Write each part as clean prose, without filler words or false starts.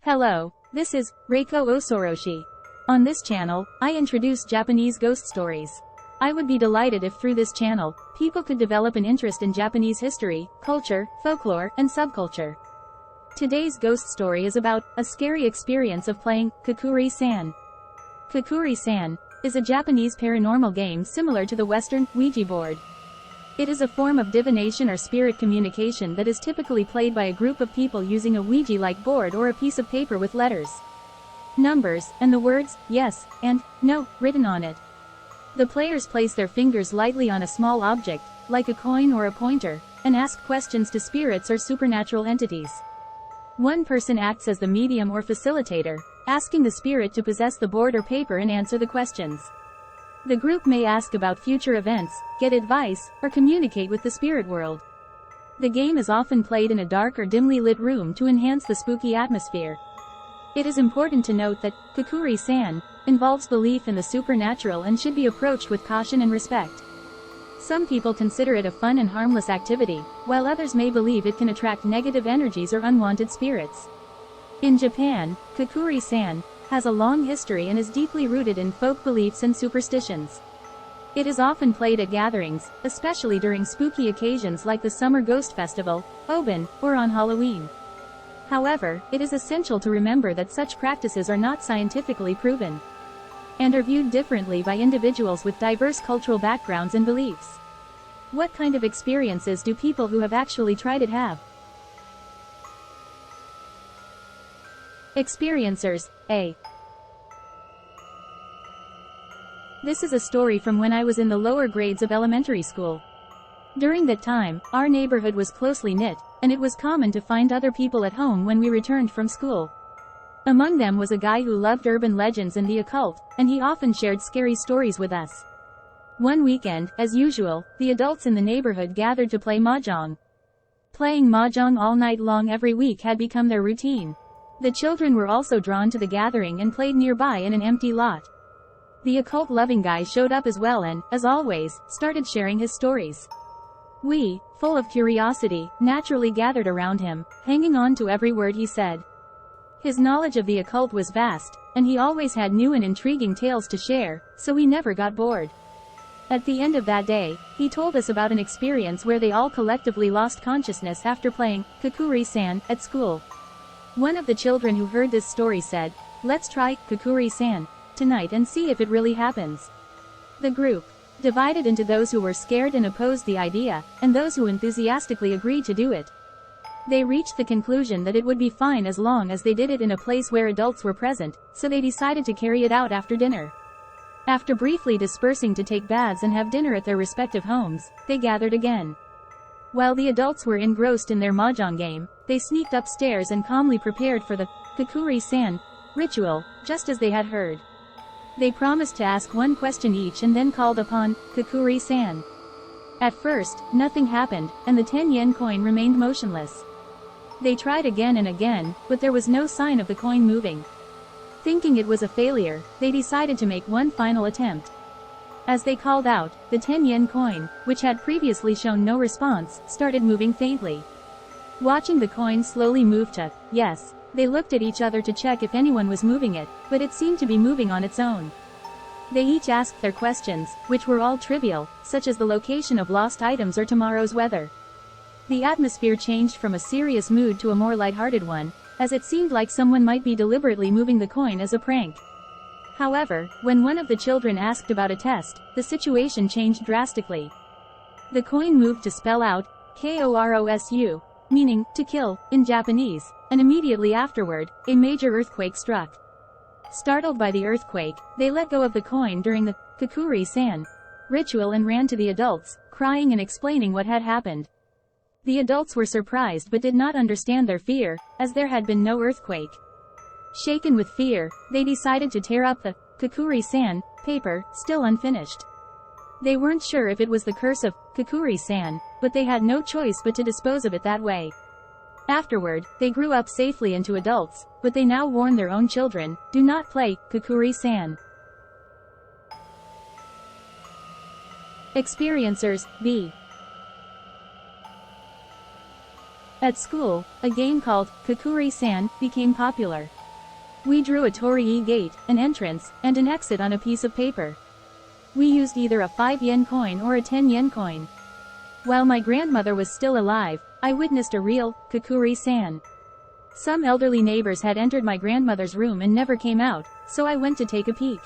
Hello, this is Reiko Osoroshi. On this channel, I introduce Japanese ghost stories. I would be delighted if through this channel, people could develop an interest in Japanese history, culture, folklore, and subculture. Today's ghost story is about a scary experience of playing Kokkuri-san. Kokkuri-san is a Japanese paranormal game similar to the Western Ouija board. It is a form of divination or spirit communication that is typically played by a group of people using a Ouija-like board or a piece of paper with letters, numbers, and the words, yes, and no, written on it. The players place their fingers lightly on a small object, like a coin or a pointer, and ask questions to spirits or supernatural entities. One person acts as the medium or facilitator, asking the spirit to possess the board or paper and answer the questions. The group may ask about future events, get advice, or communicate with the spirit world. The game is often played in a dark or dimly lit room to enhance the spooky atmosphere. It is important to note that Kokkuri-san involves belief in the supernatural and should be approached with caution and respect. Some people consider it a fun and harmless activity, while others may believe it can attract negative energies or unwanted spirits. In Japan, Kokkuri-san has a long history and is deeply rooted in folk beliefs and superstitions. It is often played at gatherings, especially during spooky occasions like the Summer Ghost Festival, Obon, or on Halloween. However, it is essential to remember that such practices are not scientifically proven, and are viewed differently by individuals with diverse cultural backgrounds and beliefs. What kind of experiences do people who have actually tried it have? Experiencers, A. This is a story from when I was in the lower grades of elementary school. During that time, our neighborhood was closely knit, and it was common to find other people at home when we returned from school. Among them was a guy who loved urban legends and the occult, and he often shared scary stories with us. One weekend, as usual, the adults in the neighborhood gathered to play mahjong. Playing mahjong all night long every week had become their routine. The children were also drawn to the gathering and played nearby in an empty lot. The occult-loving guy showed up as well and, as always, started sharing his stories. We, full of curiosity, naturally gathered around him, hanging on to every word he said. His knowledge of the occult was vast, and he always had new and intriguing tales to share, so we never got bored. At the end of that day, he told us about an experience where they all collectively lost consciousness after playing Kokkuri-san at school. One of the children who heard this story said, "Let's try Kokkuri-san tonight and see if it really happens." The group divided into those who were scared and opposed the idea, and those who enthusiastically agreed to do it. They reached the conclusion that it would be fine as long as they did it in a place where adults were present, so they decided to carry it out after dinner. After briefly dispersing to take baths and have dinner at their respective homes, they gathered again. While the adults were engrossed in their mahjong game, they sneaked upstairs and calmly prepared for the Kokkuri-san ritual, just as they had heard. They promised to ask one question each and then called upon Kokkuri-san. At first, nothing happened, and the 10-yen coin remained motionless. They tried again and again, but there was no sign of the coin moving. Thinking it was a failure, they decided to make one final attempt. As they called out, the 10-yen coin, which had previously shown no response, started moving faintly. Watching the coin slowly move to yes, they looked at each other to check if anyone was moving it, but it seemed to be moving on its own. They each asked their questions, which were all trivial, such as the location of lost items or tomorrow's weather. The atmosphere changed from a serious mood to a more lighthearted one, as it seemed like someone might be deliberately moving the coin as a prank. However, when one of the children asked about a test, the situation changed drastically. The coin moved to spell out Korosu, meaning to kill, in Japanese, and immediately afterward, a major earthquake struck. Startled by the earthquake, they let go of the coin during the Kokkuri-san ritual and ran to the adults, crying and explaining what had happened. The adults were surprised but did not understand their fear, as there had been no earthquake. Shaken with fear, they decided to tear up the Kokkuri-san paper, still unfinished. They weren't sure if it was the curse of Kokkuri-san, but they had no choice but to dispose of it that way. Afterward, they grew up safely into adults, but they now warn their own children, do not play Kokkuri-san. Experiencers, B. At school, a game called Kokkuri-san became popular. We drew a torii gate, an entrance, and an exit on a piece of paper. We used either a 5-yen coin or a 10-yen coin. While my grandmother was still alive, I witnessed a real Kokkuri-san. Some elderly neighbors had entered my grandmother's room and never came out, so I went to take a peek.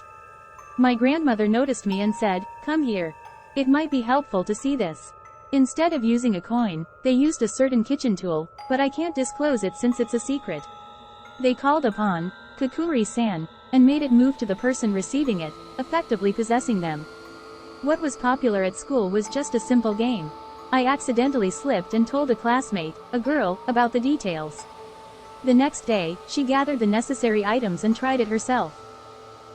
My grandmother noticed me and said, "Come here. It might be helpful to see this." Instead of using a coin, they used a certain kitchen tool, but I can't disclose it since it's a secret. They called upon Kokkuri-san, and made it move to the person receiving it, effectively possessing them. What was popular at school was just a simple game. I accidentally slipped and told a classmate, a girl, about the details. The next day, she gathered the necessary items and tried it herself.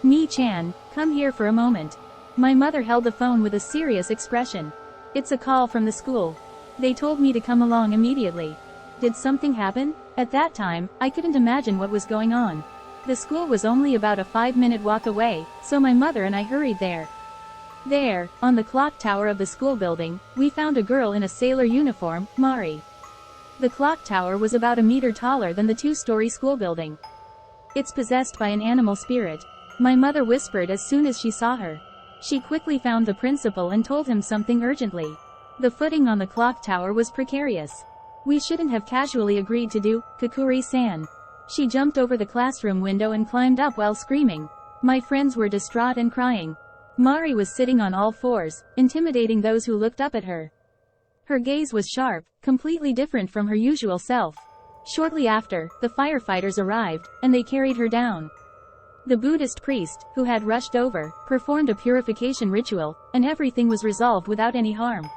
"Mi-chan, come here for a moment." My mother held the phone with a serious expression. "It's a call from the school. They told me to come along immediately." Did something happen? At that time, I couldn't imagine what was going on. The school was only about a 5-minute walk away, so my mother and I hurried there. There, on the clock tower of the school building, we found a girl in a sailor uniform, Mari. The clock tower was about a meter taller than the 2-story school building. "It's possessed by an animal spirit," my mother whispered as soon as she saw her. She quickly found the principal and told him something urgently. The footing on the clock tower was precarious. We shouldn't have casually agreed to do Kokkuri-san. She jumped over the classroom window and climbed up while screaming. My friends were distraught and crying. Mari was sitting on all fours, intimidating those who looked up at her. Her gaze was sharp, completely different from her usual self. Shortly after, the firefighters arrived, and they carried her down. The Buddhist priest, who had rushed over, performed a purification ritual, and everything was resolved without any harm.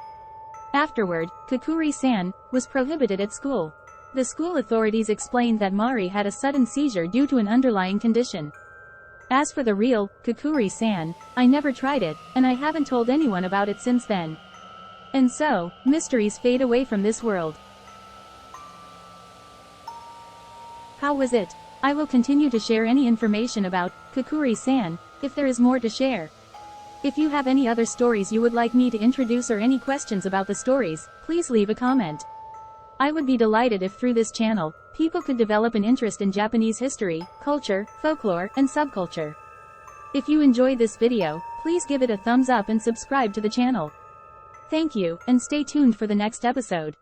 Afterward, Kokkuri-san was prohibited at school. The school authorities explained that Mari had a sudden seizure due to an underlying condition. As for the real Kokkuri-san, I never tried it, and I haven't told anyone about it since then. And so, mysteries fade away from this world. How was it? I will continue to share any information about Kokkuri-san, if there is more to share. If you have any other stories you would like me to introduce or any questions about the stories, please leave a comment. I would be delighted if through this channel, people could develop an interest in Japanese history, culture, folklore, and subculture. If you enjoyed this video, please give it a thumbs up and subscribe to the channel. Thank you, and stay tuned for the next episode.